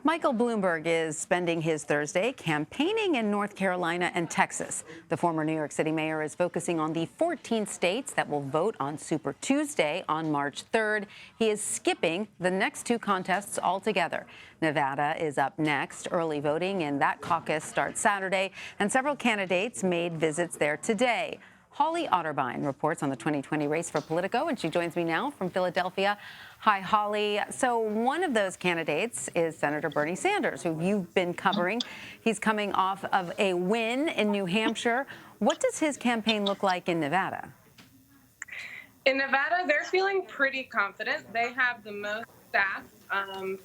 Michael Bloomberg is spending his Thursday campaigning in North Carolina and Texas. The former New York City mayor is focusing on the 14 states that will vote on Super Tuesday on March 3rd. He is skipping the next two contests altogether. Nevada is up next. Early voting in that caucus starts Saturday, and several candidates made visits there today. Holly Otterbein reports on the 2020 race for Politico, and she joins me now from Philadelphia. Hi, Holly. So one of those candidates is Senator Bernie Sanders, who you've been covering. He's coming off of a win in New Hampshire. What does his campaign look like in Nevada? In Nevada, they're feeling pretty confident. They have the most staff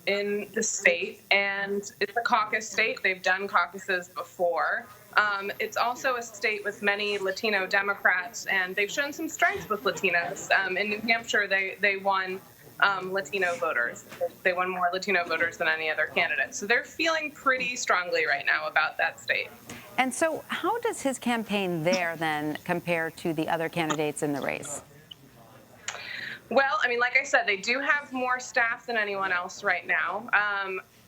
in the state, and it's a caucus state. They've done caucuses before. It's also a state with many Latino Democrats, and they've shown some strength with Latinos. In New Hampshire, they won Latino voters. They won more Latino voters than any other candidate. So they're feeling pretty strongly right now about that state. And so how does his campaign there then compare to the other candidates in the race? Well, I mean, like I said, they do have more staff than anyone else right now.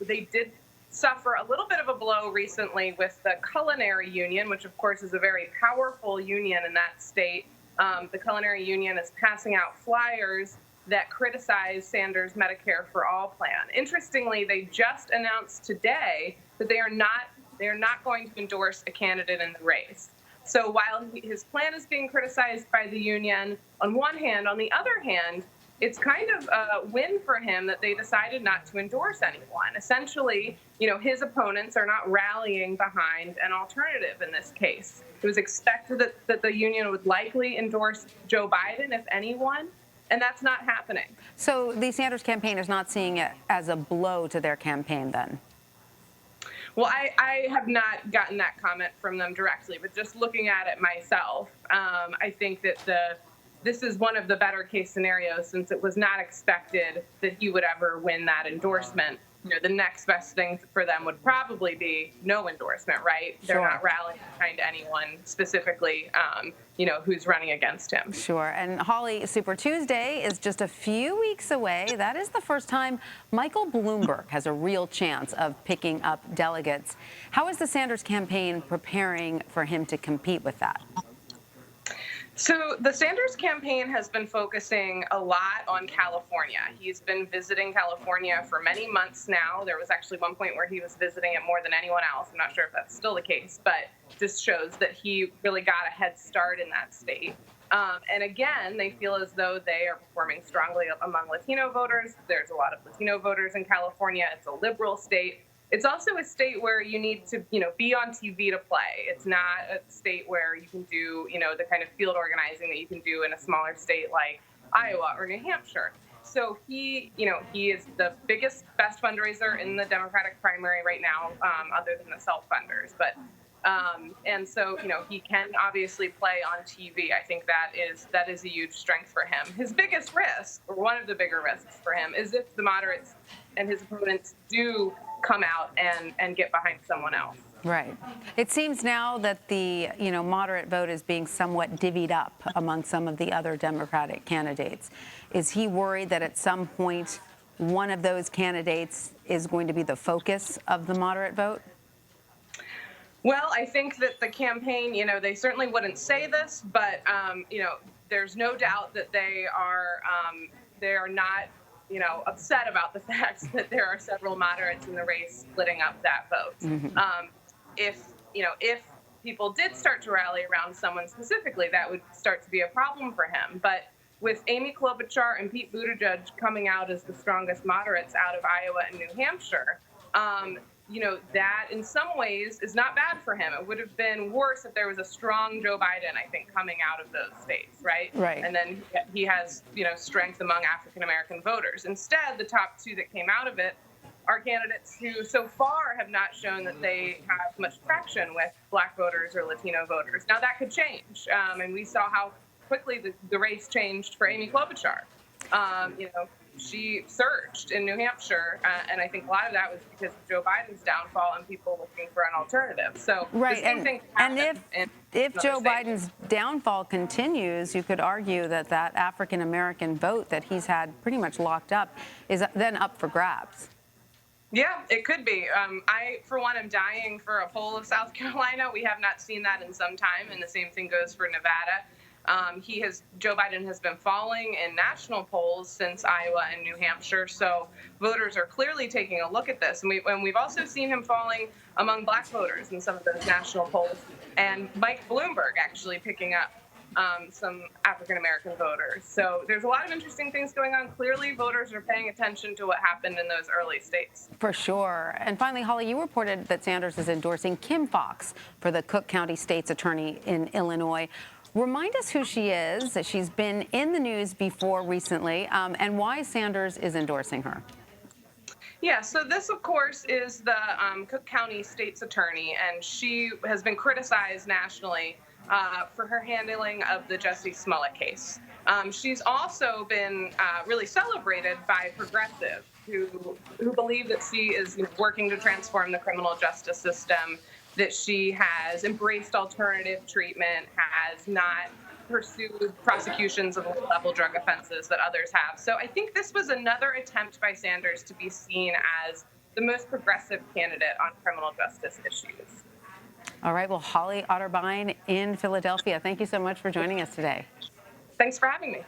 They did suffer a little bit of a blow recently with the Culinary Union, which of course is a very powerful union in that state. The Culinary Union is passing out flyers that criticize Sanders' Medicare for All plan. Interestingly, they just announced today that they are not going to endorse a candidate in the race. So while his plan is being criticized by the union on one hand, on the other hand, it's kind of a win for him that they decided not to endorse anyone. Essentially, his opponents are not rallying behind an alternative in this case. It was expected that the union would likely endorse Joe Biden, if anyone, and that's not happening. So the Sanders campaign is not seeing it as a blow to their campaign then? Well, I have not gotten that comment from them directly, but just looking at it myself, I think that this is one of the better case scenarios, since it was not expected that he would ever win that endorsement. The next best thing for them would probably be no endorsement, right? They're not rallying behind anyone specifically, who's running against him. Sure. And Holly, Super Tuesday is just a few weeks away. That is the first time Michael Bloomberg has a real chance of picking up delegates. How is the Sanders campaign preparing for him to compete with that? So the Sanders campaign has been focusing a lot on California. He's been visiting California for many months now. There was actually one point where he was visiting it more than anyone else. I'm not sure if that's still the case, but just shows that he really got a head start in that state. And again, they feel as though they are performing strongly among Latino voters. There's a lot of Latino voters in California. It's a liberal state. It's also a state where you need to, be on TV to play. It's not a state where you can do, the kind of field organizing that you can do in a smaller state like Iowa or New Hampshire. So he is the biggest, best fundraiser in the Democratic primary right now, other than the self-funders. But and so, he can obviously play on TV. I think that is a huge strength for him. His biggest risk, or one of the bigger risks for him, is if the moderates and his opponents do come out and get behind someone else. Right. It seems now that the, moderate vote is being somewhat divvied up among some of the other Democratic candidates. Is he worried that at some point one of those candidates is going to be the focus of the moderate vote? Well, I think that the campaign, they certainly wouldn't say this, but, there's no doubt that they are not upset about the fact that there are several moderates in the race splitting up that vote. Mm-hmm. If people did start to rally around someone specifically, that would start to be a problem for him. But with Amy Klobuchar and Pete Buttigieg coming out as the strongest moderates out of Iowa and New Hampshire, that in some ways is not bad for him. It would have been worse if there was a strong Joe Biden, I think, coming out of those states, right? Right. And then he has, strength among African-American voters. Instead, the top two that came out of it are candidates who so far have not shown that they have much traction with Black voters or Latino voters. Now, that could change. And we saw how quickly the race changed for Amy Klobuchar. She surged in New Hampshire, and I think a lot of that was because of Joe Biden's downfall and people looking for an alternative. So right, and if Joe states. Biden's downfall continues, you could argue that African-American vote that he's had pretty much locked up is then up for grabs. Yeah, it could be. I, for one, am dying for a poll of South Carolina. We have not seen that in some time, and the same thing goes for Nevada. Joe Biden has been falling in national polls since Iowa and New Hampshire, so voters are clearly taking a look at this. And we've also seen him falling among black voters in some of those national polls, and Mike Bloomberg actually picking up some African American voters. So there's a lot of interesting things going on. Clearly, voters are paying attention to what happened in those early states. For sure. And finally, Holly, you reported that Sanders is endorsing Kim Foxx for the Cook County State's Attorney in Illinois. Remind us who she is. She's been in the news before recently, and why Sanders is endorsing her. Yeah, so this, of course, is the Cook County State's Attorney, and she has been criticized nationally for her handling of the Jussie Smollett case. She's also been really celebrated by progressives who believe that she is working to transform the criminal justice system, that she has embraced alternative treatment, has not pursued prosecutions of low-level drug offenses that others have. So I think this was another attempt by Sanders to be seen as the most progressive candidate on criminal justice issues. All right. Well, Holly Otterbein in Philadelphia, thank you so much for joining us today. Thanks for having me.